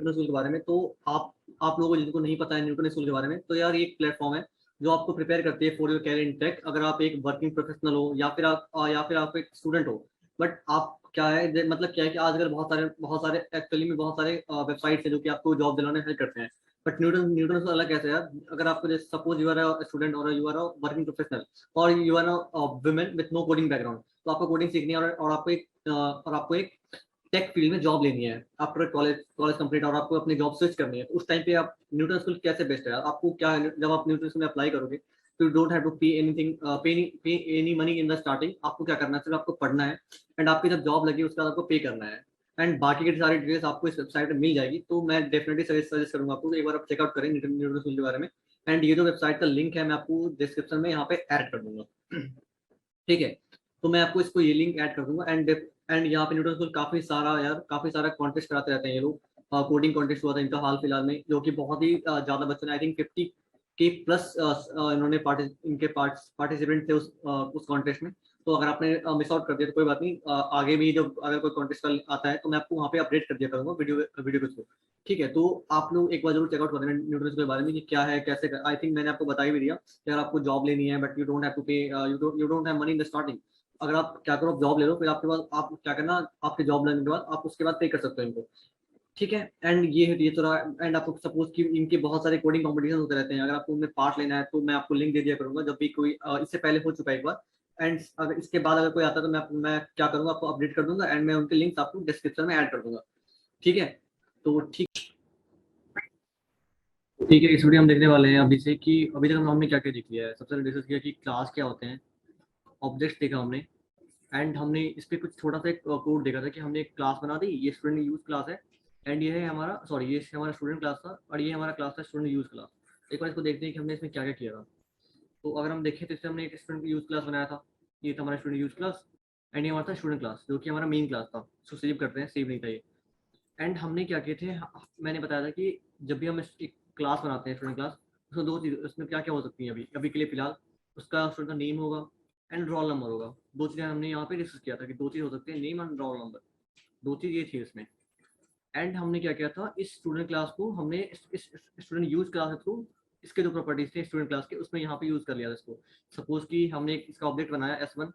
Newton school के बारे में, तो आप लोगों को जिनको नहीं पता है न्यूटन स्कूल के बारे में, तो यार ये एक प्लेटफॉर्म है जो आपको प्रिपेयर करती है for your career in tech. अगर आप एक वर्किंग प्रोफेशनल हो या फिर आप एक स्टूडेंट हो, बट आप क्या है मतलब क्या है कि आजकल बहुत सारे एक्चुअली में बहुत सारे वेबसाइट्स हैं जो कि आपको जॉब दिलाने हेल्प करते हैं। बट न्यूटन न्यूटन से अलग कैसे है यार? अगर आपको जैसे suppose you are a student और you are a working professional और you are a women with no coding background, तो आपको कोडिंग सीखनी है और आपको एक टेक फील्ड में जॉब लेनी है आफ्टर कॉलेज कॉलेज कंप्लीट, और आपको अपनी जॉब स्विच करनी है। तो उस टाइम पे आप न्यूटन स्कूल कैसे बेस्ट है? आपको क्या है, जब आप न्यूटन स्कूल में अप्लाई करोगे तो you don't have to pay anything, पे any money in the starting. आपको क्या करना है, सिर्फ आपको पढ़ना है, एंड आपकी जब जॉब लगी उसके बाद आपको पे करना है, एंड बाकी की सारी डिटेल्स आपको इस वेबसाइट पे मिल जाएगी। तो मैं डेफिनेटली सजेस्ट करूंगा आपको कि एक बार आप चेकआउट करें न्यूटन स्कूल के बारे में। एंड ये जो वेबसाइट का लिंक है मैं आपको डिस्क्रिप्शन में यहाँ पे ऐड कर दूंगा। ठीक है, तो मैं आपको इसको ये लिंक ऐड कर दूंगा। एंड यहाँ पे न्यूटन स्कूल काफी सारा कॉन्टेस्ट कराते रहते हैं ये लोग। कोडिंग कॉन्टेस्ट हुआ था इनका हाल फिलहाल में, जो कि बहुत ही ज्यादा बच्चों ने, आई थिंक 50 के प्लस इन्होंने इनके पार्टिसिपेंट थे उस कॉन्टेस्ट में। तो अगर आपने मिस आउट कर दिया तो कोई बात नहीं, आगे भी जब अगर कोई कॉन्टेस्ट आता है तो मैं आपको वहाँ पे अपडेट कर दिया करूंगा वीडियो के थ्रू। ठीक है, तो आप लोग एक बार जरूर चेकआउट कर देना न्यूटन स्कूल के बारे में कि क्या है कैसे। आई थिंक मैंने आपको बता ही भी दिया कि अगर आपको जॉब लेनी है but you don't have to pay, you don't have money in the starting. अगर आप क्या करो, जॉब ले लो, फिर आपके पास आप क्या करना, आपके जॉब लेने के बाद आप उसके बाद पे कर सकते हो इनको। ठीक है, एंड ये तो रहा। एंड आपको सपोज कि इनके बहुत सारे कोडिंग कॉम्पिटिशन होते रहते हैं, अगर आपको उनमें पार्ट लेना है तो मैं आपको लिंक दे दिया करूंगा जब भी कोई इससे पहले हो चुका है एक बार। एंड अगर इसके बाद अगर कोई आता है तो मैं क्या करूंगा, आपको अपडेट कर दूंगा, एंड मैं उनके लिंक्स आपको डिस्क्रिप्शन में ऐड कर दूंगा। ठीक है, तो ठीक है, इस वीडियो हम देखने वाले हैं अभी से कि अभी तक हमने क्या क्या देख लिया है। सबसे पहले डिस्कस किया कि क्लास क्या होते हैं, ऑब्जेक्ट्स देखा हमने, एंड हमने इस पे कुछ छोटा सा एक कोड देखा था कि हमने एक क्लास बना दी, ये स्टूडेंट यूज क्लास है, एंड ये है हमारा, सॉरी ये हमारा स्टूडेंट क्लास था और ये हमारा क्लास था स्टूडेंट यूज क्लास। एक बार इसको देखते हैं कि हमने इसमें क्या क्या किया था। तो अगर हम देखें तो इसमें हमने एक स्टूडेंट यूज क्लास बनाया था, ये था हमारा स्टूडेंट यूज क्लास, एंड ये हमारा था स्टूडेंट क्लास जो कि हमारा मेन क्लास था। इसको सेव करते हैं, सेव नहीं था ये। एंड हमने क्या किए थे, मैंने बताया था कि जब भी हम एक क्लास बनाते हैं स्टूडेंट क्लास, उसमें दो चीज़, उसमें क्या क्या हो सकती हैं अभी अभी के लिए फिलहाल, उसका स्टूडेंट का नेम होगा एंड रोल नंबर होगा। दो चीज़ें हमने यहाँ पे डिस्कस किया था कि दो चीज़ हो सकती है, नेम एंड रोल नंबर, दो चीज़ ये थी इसमें। एंड हमने क्या किया था, इस स्टूडेंट क्लास को हमने इस स्टूडेंट यूज क्लास के थ्रू इसके जो प्रॉपर्टीज थे स्टूडेंट क्लास के, उसमें यहाँ पे यूज कर लिया था इसको। सपोज कि हमने इसका ऑब्जेक्ट बनाया S1,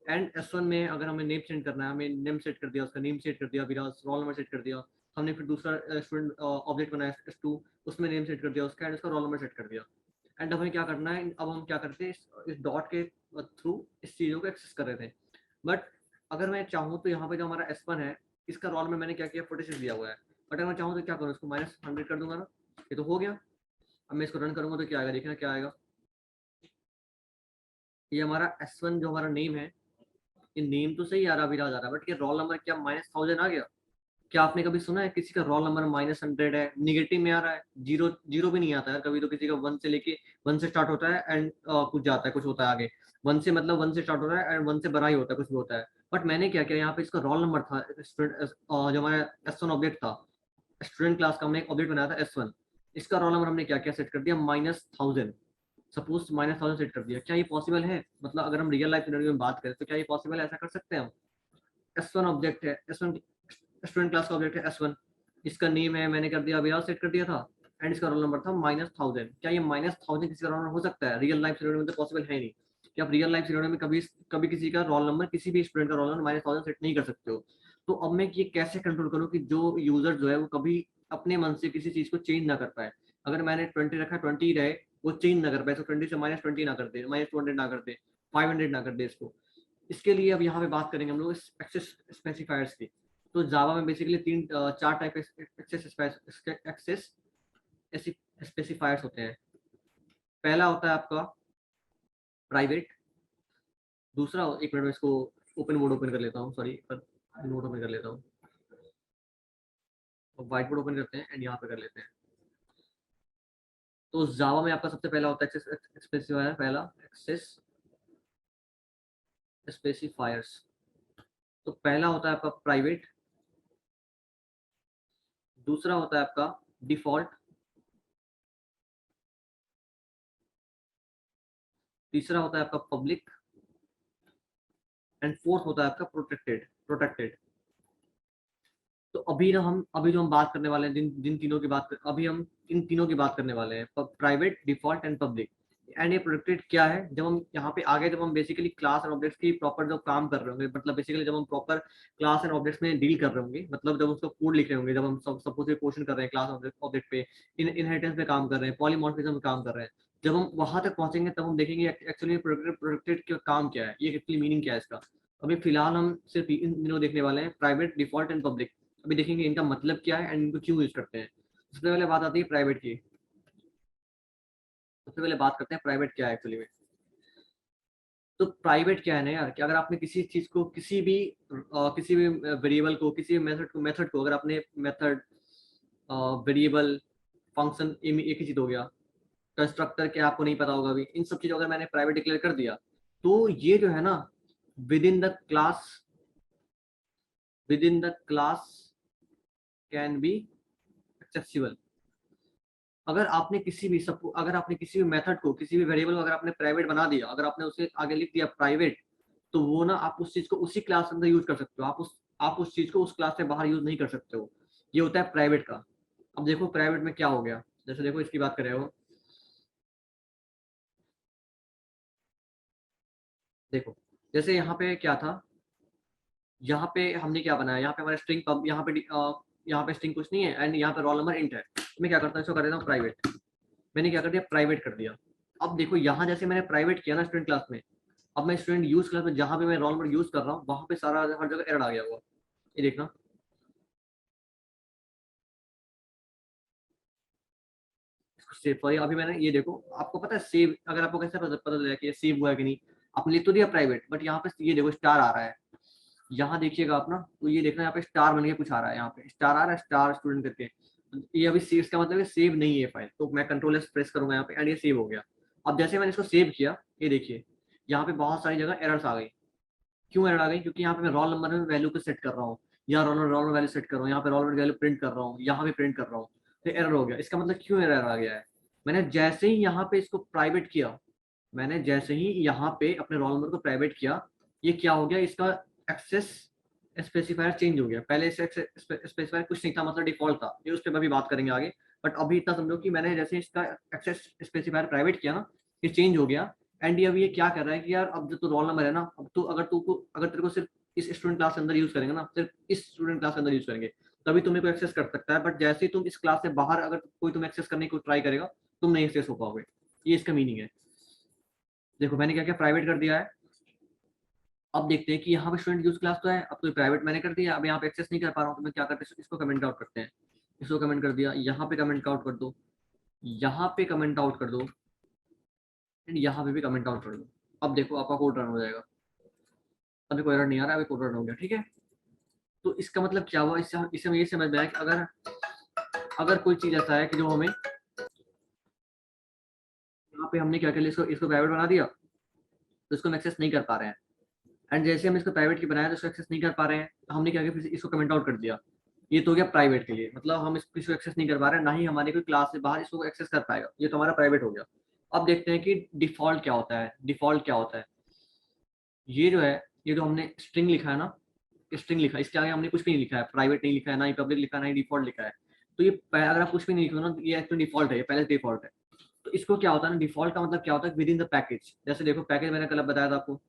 एंड S1 में अगर हमें नेम सेट करना है, हमें नेम सेट कर दिया, उसका नेम सेट कर दिया, विराज रोल नंबर सेट कर दिया। हमने फिर दूसरा स्टूडेंट ऑब्जेक्ट बनाया S2, उसमें नेम सेट कर दिया उसका एंड उसका रोल नंबर सेट कर दिया। एंड हमें क्या करना है, अब हम क्या करते हैं, इस डॉट के थ्रू इस चीज़ों को एक्सेस कर रहे थे। बट अगर मैं चाहूँ तो यहाँ पे जो हमारा S1 है, इसका रोल में मैंने क्या किया, 46 दिया हुआ है। बट अगर मैं चाहूँ तो क्या करूँ, इसको -100 कर दूंगा ना, ये तो हो गया। अब मैं इसको रन करूंगा तो क्या आएगा, देखना क्या आएगा। ये हमारा S1 जो हमारा नेम है, ये नेम तो सही आ रहा, विराज आ रहा है, बट ये रोल नंबर क्या -1000 आ गया? क्या आपने कभी सुना है किसी का रोल नंबर -100 है, निगेटिव में आ रहा है? जीरो जीरो भी नहीं आता है कभी। तो किसी का वन से स्टार्ट होता है एंड कुछ जाता है, कुछ होता है आगे। वन से मतलब वन से स्टार्ट होता है एंड वन से बड़ा ही होता है, कुछ भी होता है। बट मैंने क्या किया, यहाँ पे इसका रोल नंबर था स्टूडेंट, जो हमारा S1 ऑब्जेक्ट था, स्टूडेंट क्लास का हमने एक ऑब्जेक्ट बनाया था S1, इसका रोल नंबर हमने क्या क्या सेट कर दिया, -1000। सपोज -1000 सेट कर दिया। क्या ये पॉसिबल है? मतलब अगर हम रियल लाइफ सिनेरियो में बात करें तो क्या ये पॉसिबल है, ऐसा कर सकते हैं हम? S1 ऑब्जेक्ट है, S1 स्टूडेंट क्लास का ऑब्जेक्ट है S1, इसका नेम है, मैंने कर दिया अभिराज सेट कर दिया था, एंड इसका रोल नंबर था -1000। क्या ये -1000 किसी का रोल नंबर हो सकता है? रियल लाइफ सिनेरियो में तो पॉसिबल है नहीं कि आप रियल लाइफ सिनेरियो में कभी कभी किसी का रोल नंबर, किसी भी स्टूडेंट का रोल नंबर -1000 सेट नहीं कर सकते हो। तो अब मैं ये कैसे कंट्रोल करूँ कि जो यूजर जो है वो कभी अपने मन से किसी चीज को चेंज ना कर पाए। अगर मैंने 20 रखा, 20 रहे, वो चेंज ना कर पाए, तो 20 से -20 ना कर दे, -200 ना कर दे, 500 ना कर दे इसको। इसके लिए अब यहाँ पे बात करेंगे हम लोग एक्सेस स्पेसिफायर्स की। तो जावा में बेसिकली चार टाइप के एक्सेस स्पेसिफायर्स होते हैं। पहला होता है आपका प्राइवेट। दूसरा, एक मिनट में इसको ओपन मोड ओपन कर लेता हूँ, सॉरी नोट ओपन कर लेता हूँ, और व्हाइट बोर्ड ओपन करते हैं एंड यहाँ पे कर लेते हैं। तो जावा में आपका सबसे पहला होता है एक्सेस स्पेसिफायर, पहला एक्सेस स्पेसिफायर्स। तो पहला होता है आपका प्राइवेट, दूसरा होता है आपका डिफॉल्ट, तीसरा होता है आपका पब्लिक, एंड फोर्थ होता है आपका प्रोटेक्टेड। तो अभी जो हम बात करने वाले हैं, जिन तीनों की अभी हम इन तीनों की बात करने वाले हैं, private, default and public. And ये प्रोटेक्टेड क्या है, जब हम यहाँ पे आगे, जब हम बेसिकली क्लास एंड ऑब्जेक्ट्स की प्रॉपर जो काम कर रहे होंगे, मतलब बेसिकली जब हम प्रॉपर क्लास एंड ऑब्जेक्ट्स में डील कर रहे होंगे, मतलब जब उसका कोड लिख रहे होंगे, जब हम सपोज क्वेश्चन कर रहे हैं क्लास ऑब्जेक्ट पे, इनहेरिटेंस पे काम कर रहे हैं, पॉलीमॉर्फिज्म पे काम कर रहे हैं, जब हम वहां तक पहुंचेंगे तब हम देखेंगे एक्चुअली प्रोटेक्टेड का काम क्या है, ये एक्चुअली मीनिंग क्या है इसका। अभी फिलहाल हम सिर्फ इन दिनों देखने वाले हैं, प्राइवेट, डिफॉल्ट एंड पब्लिक। अभी देखेंगे इनका मतलब क्या है एंड इनको क्यों यूज करते हैं। सबसे पहले बात आती है प्राइवेट की। सबसे पहले बात करते हैं प्राइवेट क्या है एक्चुअली में। तो प्राइवेट क्या है ना यार, कि अगर आपने किसी चीज को, किसी भी वेरिएबल को, किसी भी मेथड को अगर आपने मेथड, वेरिएबल, फंक्शन, एक ही चीज हो गया, कंस्ट्रक्टर क्या आपको नहीं पता होगा, अभी इन सब चीजों अगर मैंने प्राइवेट डिक्लेयर कर दिया, तो ये जो है ना, with in the class with in the class can be accessible. अगर आपने किसी भी मेथड को, किसी भी वेरिएबल को अगर आपने प्राइवेट बना दिया, अगर आपने उसे आगे लिख दिया प्राइवेट, तो वो ना, आप उस चीज को उसी क्लास के अंदर यूज कर सकते हो, आप उस चीज को उस क्लास से बाहर यूज नहीं कर सकते हो। ये होता है प्राइवेट का। अब देखो प्राइवेट में क्या हो गया, जैसे देखो इसकी बात करें हो, देखो जैसे यहाँ पे क्या था, यहाँ पे हमने क्या बनाया, यहाँ पे हमारा स्ट्रिंग पब, यहाँ पे स्ट्रिंग कुछ नहीं है एंड यहाँ पे रोल नंबर इंट है। मैं क्या करता हूँ, इसको कर देता हूँ प्राइवेट। मैंने क्या कर दिया, प्राइवेट कर दिया। अब देखो यहाँ जैसे मैंने प्राइवेट किया ना स्टूडेंट क्लास में, अब मैं स्टूडेंट यूज क्लास में जहां पे मैं रोल नंबर यूज कर रहा हूँ, वहां पे सारा हर जगह एरर आ गया हुआ। ये देखना, इसको सेव सॉरी, अभी मैंने ये देखो, आपको पता है सेव, अगर आपको कैसे पता चलेगा कि ये सेव हुआ है कि नहीं। आपने लिख तो दिया प्राइवेट, बट यहाँ पे ये देखो स्टार आ रहा है। यहाँ देखिएगा आप ना, तो ये देखना यहाँ पे स्टार बन के कुछ आ रहा है, यहाँ पे स्टार आ रहा है, स्टार स्टूडेंट करके। ये अभी सेव, इसका मतलब है सेव नहीं है फाइल, तो मैं कंट्रोल एस प्रेस करूंगा यहाँ पे एंड ये सेव हो गया। अब जैसे मैंने इसको सेव किया, ये देखिए यहाँ पे बहुत सारी जगह एरर्स आ गई। क्यों एरर आ गई, क्योंकि यहाँ पे मैं रोल नंबर में वैल्यू को सेट कर रहा हूँ, या रोल नंबर वैल्यू सेट कर रहा हूँ, यहाँ पे रोल नंबर वैल्यू प्रिंट कर रहा हूँ, यहाँ पे प्रिंट कर रहा हूँ, तो एरर हो गया। इसका मतलब क्यों एरर आ गया है, मैंने जैसे ही यहाँ पे इसको प्राइवेट किया, मैंने जैसे ही यहाँ पे अपने रोल नंबर को प्राइवेट किया, ये क्या हो गया, इसका एक्सेस स्पेसिफायर चेंज हो गया। पहले इसे स्पेसिफायर कुछ नहीं था, मतलब डिफॉल्ट था, ये उस पर अभी बात करेंगे आगे। बट अभी इतना समझो कि मैंने जैसे इसका एक्सेस स्पेसिफायर प्राइवेट किया ना, ये चेंज हो गया। एंड ये अभी ये क्या कर रहा है कि यार, अब जो तो रोल नंबर है ना, अब तो अगर तेरे को सिर्फ इस स्टूडेंट क्लास के अंदर यूज करेंगे ना, सिर्फ इस स्टूडेंट क्लास के अंदर यूज करेंगे, तभी तुम्हें को एक्सेस कर सकता है। बट जैसे ही तुम इस क्लास से बाहर अगर कोई तुम्हें एक्सेस करने की ट्राई करेगा, तुम नहीं एक्सेस हो पाओगे। ये इसका मीनिंग है। देखो मैंने क्या क्या प्राइवेट कर दिया है। अब देखते हैं कि यहाँ पे स्टूडेंट यूज क्लास तो है, अब तो प्राइवेट मैंने कर दिया, अब यहाँ पे एक्सेस नहीं कर पा रहा हूँ, तो मैं क्या करते हैं, इसको कमेंट आउट करते हैं। इसको कमेंट कर दिया, यहाँ पे कमेंट आउट कर दो, यहाँ पे कमेंट आउट कर दो, एंड यहाँ पे भी कमेंट आउट कर दो। अब देखो आपका कोड रन हो जाएगा। अभी कोई एरर नहीं आ रहा है, अभी कोड रन हो गया, ठीक है। तो इसका मतलब क्या हुआ, इससे हमें ये समझ में आया कि अगर अगर कोई चीज ऐसा है कि जो हमें, यहाँ पे हमने क्या किया, इसको प्राइवेट बना दिया, तो इसको हम एक्सेस नहीं कर पा रहे हैं। एंड जैसे हम इसको प्राइवेट की बनाया, तो इसको एक्सेस नहीं कर पा रहे हैं, तो हमने क्या किया, फिर इसको कमेंट आउट कर दिया। ये तो हो गया प्राइवेट के लिए, मतलब हम इसको एक्सेस नहीं कर पा रहे हैं, ना ही हमारे कोई क्लास से बाहर इसको एक्सेस कर पाएगा, ये तो हमारा प्राइवेट हो गया। अब देखते हैं कि डिफॉल्ट क्या होता है। डिफॉल्ट क्या होता है, ये जो है, ये जो हमने स्ट्रिंग लिखा है ना, स्ट्रिंग लिखा है, इसके आगे हमने कुछ भी नहीं लिखा है, प्राइवेट नहीं लिखा है, ना ही पब्लिक लिखा है, ना ही डिफॉल्ट लिखा है। तो ये अगर आप कुछ भी नहीं लिखो ना, तो ये एक्चुअली डिफॉल्ट है, ये पहले से डिफॉल्ट है। तो इसको क्या होता है ना, डिफॉल्ट का मतलब क्या होता है, विद इन द पैकेज। जैसे देखो पैकेज मैंने कल बताया था आपको,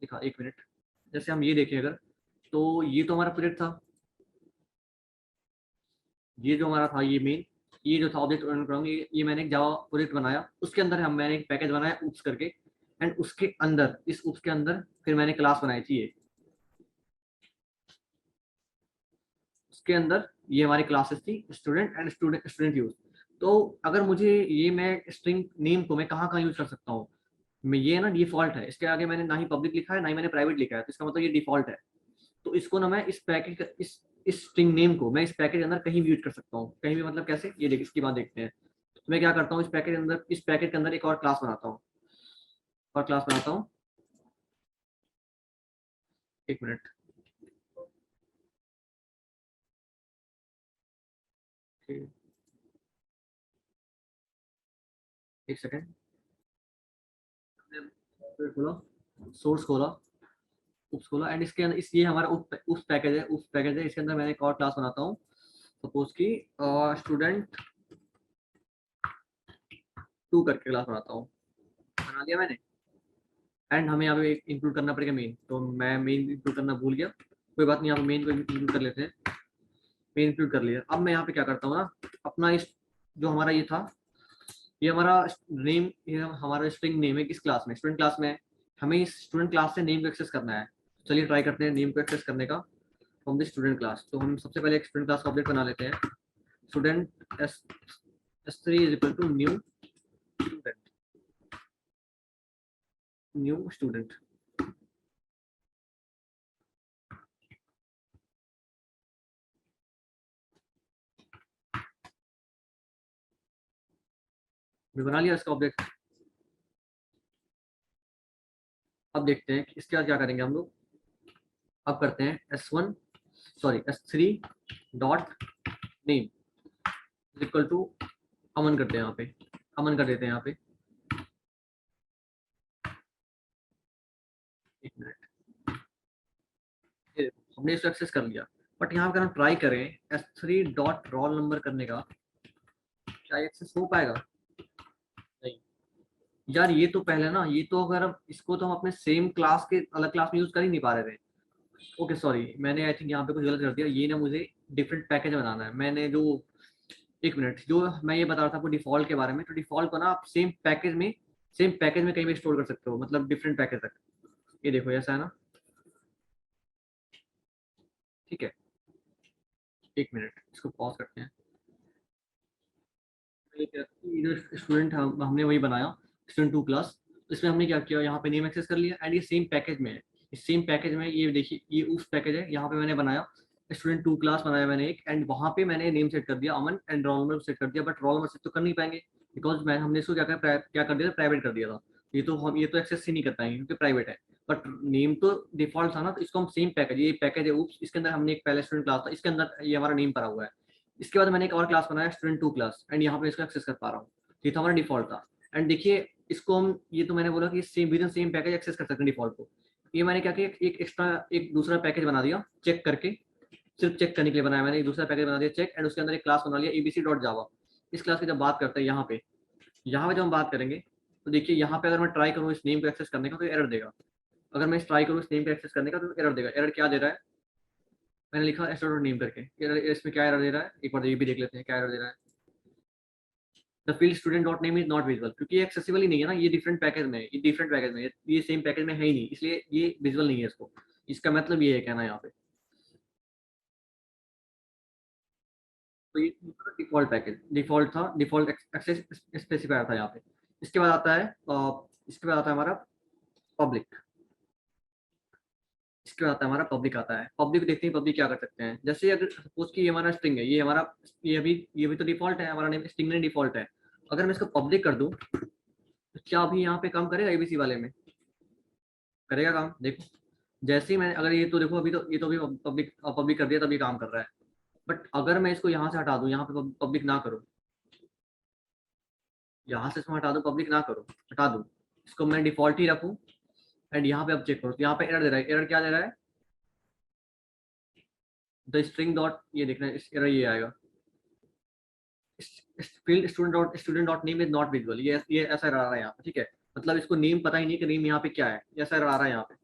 दिखा एक मिनट। जैसे हम ये देखें अगर, तो ये तो हमारा प्रोजेक्ट था, ये जो हमारा था, ये मेन, ये जो था ऑब्जेक्ट ओरिएंटेड प्रोग्रामिंग, ये मैंने एक जावा प्रोजेक्ट बनाया, उसके अंदर मैंने एक पैकेज बनाया उप्स करके। एंड उसके अंदर, इस उप्स के अंदर फिर मैंने क्लास बनाई थी ये, उसके अंदर ये हमारी क्लासेस थी, स्टूडेंट एंड स्टूडेंट यूज। तो अगर मुझे ये, मैं स्ट्रिंग नेम को मैं कहाँ कहाँ यूज कर सकता हूँ, मैं ये ना डिफॉल्ट है, इसके आगे मैंने ना ही पब्लिक लिखा है, ना ही मैंने प्राइवेट लिखा है, तो इसका मतलब ये डिफॉल्ट है। तो इसको ना मैं इस पैकेज, इस स्ट्रिंग नेम को मैं इस पैकेज के अंदर कहीं भी यूज कर सकता हूँ, कहीं भी मतलब कैसे, ये देख इसकी बात देखते हैं। तो मैं क्या करता हूँ, इस पैकेज के अंदर एक और क्लास बनाता हूँ, और क्लास बनाता हूँ, एक मिनट, एक सेकेंड, खोला, सोर्स खोला, उस खोला एंड इसके अंदर ये हमारा उस पैकेज है इसके अंदर मैंने एक और क्लास बनाता हूँ, सपोज की स्टूडेंट 2 करके क्लास बनाता हूँ, बना लिया मैंने। एंड हमें यहाँ पे इंक्लूड करना पड़ेगा मेन, तो मैं मेन इंक्लूड करना भूल गया, कोई बात नहीं, यहाँ पे मेन को इंक्लूड कर लेते हैं। मेन इंक्लूड कर लिया। अब मैं यहाँ पे क्या करता हूँ ना, अपना इस जो हमारा ये था, ये हमारा नेम, ये हमारा स्ट्रिंग नेम है किस क्लास में, स्टूडेंट क्लास में है। हमें इस स्टूडेंट क्लास से नेम को एक्सेस करना है। चलिए ट्राई करते हैं नेम को एक्सेस करने का फ्रॉम द स्टूडेंट क्लास। तो हम सबसे पहले एक स्टूडेंट क्लास का ऑब्जेक्ट बना लेते हैं। Student s3 is equal to new student. बना लिया इसका ऑब्जेक्ट। अब देखते हैं कि इसके बाद क्या करेंगे हम लोग। अब करते हैं s3 dot name equal to Aman करते हैं, यहाँ पे अमन कर देते हैं यहाँ पे। एक मिनट, हमने इसको एक्सेस कर लिया। बट यहाँ पे अगर हम ट्राई करें s3 डॉट रोल नंबर करने का, क्या एक्सेस हो पाएगा? नहीं यार, ये तो पहले ना, ये तो अगर अब इसको तो हम अपने सेम क्लास के अलग क्लास में यूज कर ही नहीं पा रहे थे। ओके सॉरी, मैंने आई थिंक यहाँ पे कुछ गलत कर दिया। ये ना मुझे डिफरेंट पैकेज बनाना है। मैंने जो एक मिनट, जो मैं ये बता रहा था आपको डिफॉल्ट के बारे में, तो डिफॉल्ट को ना आप सेम पैकेज में कहीं भी स्टोर कर सकते हो, मतलब डिफरेंट पैकेज तक। ये देखो ऐसा है ना, ठीक है। एक मिनट, इसको पॉज करते हैं। स्टूडेंट हमने वही बनाया, स्टूडेंट 2 क्लास। इसमें हमने क्या किया, यहाँ पे नेम एक्सेस कर लिया एंड ये सेम पैकेज में है। इस सेम पैकेज में ये देखिए, ये उस पैकेज है, यहाँ पे मैंने बनाया स्टूडेंट 2 क्लास बनाया मैंने एक, एंड वहाँ पे मैंने नेम सेट कर दिया अमन एंड रोल नंबर सेट कर दिया। बट रोल नंबर सेट तो कर नहीं पाएंगे बिकॉज हमने इसको क्या कर दिया था, प्राइवेट कर दिया था। ये तो एक्सेस ही नहीं कर पाएंगे क्योंकि प्राइवेट है। बट नेम तो डिफॉल्ट था ना, तो इसको हम सेम पैकेज, ये पैकेज है उप्स, इसके अंदर हमने एक पहले स्टूडेंट क्लास था, इसके अंदर ये हमारा नेम पड़ा हुआ है। इसके बाद मैंने एक और क्लास बनाया स्टूडेंट 2 क्लास एंड यहाँ पे इसको एक्सेस कर पा रहा हूँ। ये तो हमारा डिफॉल्ट था। एंड देखिए इसको हम, ये तो मैंने बोला कि same within same package access कर सकते हैं डिफॉल्ट को। ये मैंने क्या किया, एक एक्स्ट्रा एक दूसरा पैकेज बना दिया चेक करके, सिर्फ चेक करने के लिए बनाया मैंने एक दूसरा पैकेज बना दिया चेक, एंड उसके अंदर एक क्लास बना लिया abc.java। इस क्लास की जब बात करते हैं यहाँ पे जब हम बात करेंगे, तो देखिए यहाँ पे अगर मैं ट्राई करूँ इस नेम को एक्सेस करने का तो एरर देगा। अगर मैं ट्राई करूँ इस नेम को एक्सेस करने का तो एरर देगा। एरर क्या दे रहा है, मैंने लिखा एस नेम करके, इसमें क्या एरर दे रहा है, एक बार ये भी देख लेते हैं क्या एरर दे रहा है। The field student dot name is not visible, क्योंकि ये एक्सेसिबल ही नहीं है ना, ये डिफरेंट पैकेज में है, ये डिफरेंट पैकेज में है, ये सेम पैकेज में है ही नहीं, इसलिए ये विजिबल नहीं है इसको। इसका मतलब ये है कहना यहाँ पे। तो ये डिफॉल्ट पैकेज, डिफॉल्ट था, डिफॉल्ट एक्सेस स्पेसिफायर था यहाँ पे। इसके बाद आता है हमारा पब्लिक। इसके बाद आता है हमारा पब्लिक आता है। पब्लिक देखते हैं पब्लिक क्या कर सकते हैं। जैसे अगर सपोज कि ये हमारा स्ट्रिंग है, ये भी तो डिफॉल्ट है, हमारा नेम स्ट्रिंग नहीं डिफॉल्ट है। अगर मैं इसको पब्लिक कर दूं तो क्या अभी यहाँ पे काम करेगा एबीसी वाले में? करेगा काम, देखो। जैसे ही मैं, अगर ये तो देखो अभी तो ये तो अभी पब्लिक पब्लिक कर दिया तभी काम कर रहा है। बट अगर मैं इसको यहाँ से हटा दूं, यहाँ पे पब्लिक ना करूँ, यहाँ से इसको हटा दूं, पब्लिक ना करूँ, हटा दूं, इसको मैं डिफॉल्ट ही रखूँ एंड यहाँ पे अब चेक करो तो यहाँ पे एरर दे रहा है। एरर क्या दे रहा है, द स्ट्रिंग डॉट, ये देखना है एरर ये आएगा, field student dot name is not visible. ये ऐसा एरर आ रहा है यहाँ पे, ठीक है। मतलब इसको नेम पता ही नहीं कि नेम यहाँ पे क्या है, ऐसा एरर आ रहा है यहाँ पे।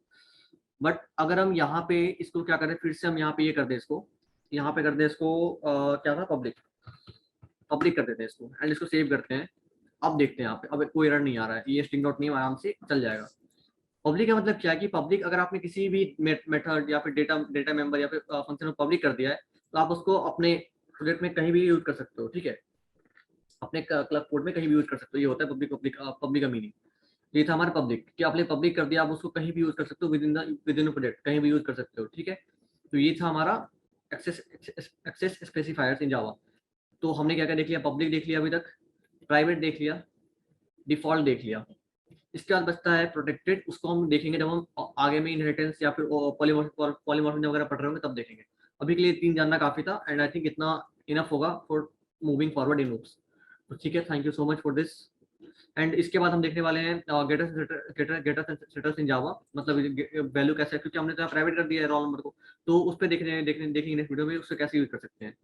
बट अगर हम यहाँ पे इसको क्या करें, फिर से हम यहाँ पे ये कर दे इसको, यहाँ पे कर दे इसको क्या था, पब्लिक कर देते हैं इसको एंड इसको सेव करते हैं। अब देखते हैं यहाँ पे, अब कोई एरर नहीं आ रहा है, ये स्ट्रिंग डॉट नेम आराम से चल जाएगा। पब्लिक का मतलब क्या है कि पब्लिक अगर आपने किसी भी मेथड या फिर डेटा मेंबर या फिर फंक्शन में पब्लिक कर दिया है, तो आप उसको अपने प्रोजेक्ट में कहीं भी यूज कर सकते हो, ठीक है। अपने क्लब कोड में कहीं भी यूज कर सकते हो, ये होता है पब्लिक का मीनिंग। ये था हमारा पब्लिक कि आपने पब्लिक कर दिया, आप उसको कहीं भी यूज कर सकते हो विद इन प्रोजेक्ट, कहीं भी यूज कर सकते हो, ठीक है। तो ये था हमारा एक्सेस स्पेसिफायर्स इन जावा। तो हमने क्या क्या देख लिया, पब्लिक देख लिया अभी तक, प्राइवेट देख लिया, डिफॉल्ट देख लिया। इसके बाद बचता है प्रोटेक्टेड, उसको हम देखेंगे जब हम आगे में इनहेरिटेंस या फिर पॉलीमॉर्फिज्म वगैरह पढ़ रहे होंगे तब देखेंगे। अभी के लिए 3 जानना काफी था एंड आई थिंक इतना इनफ होगा for moving forward in loops. तो ठीक है, thank you so much for this and इसके बाद हम देखने वाले हैं गेटर सेटर्स इन जावा, मतलब वैल्यू कैसे है, क्योंकि हमने तो प्राइवेट कर दिया है रोल नंबर को, तो उस पर देखेंगे नेक्स्ट वीडियो में उससे कैसे यूज कर सकते हैं।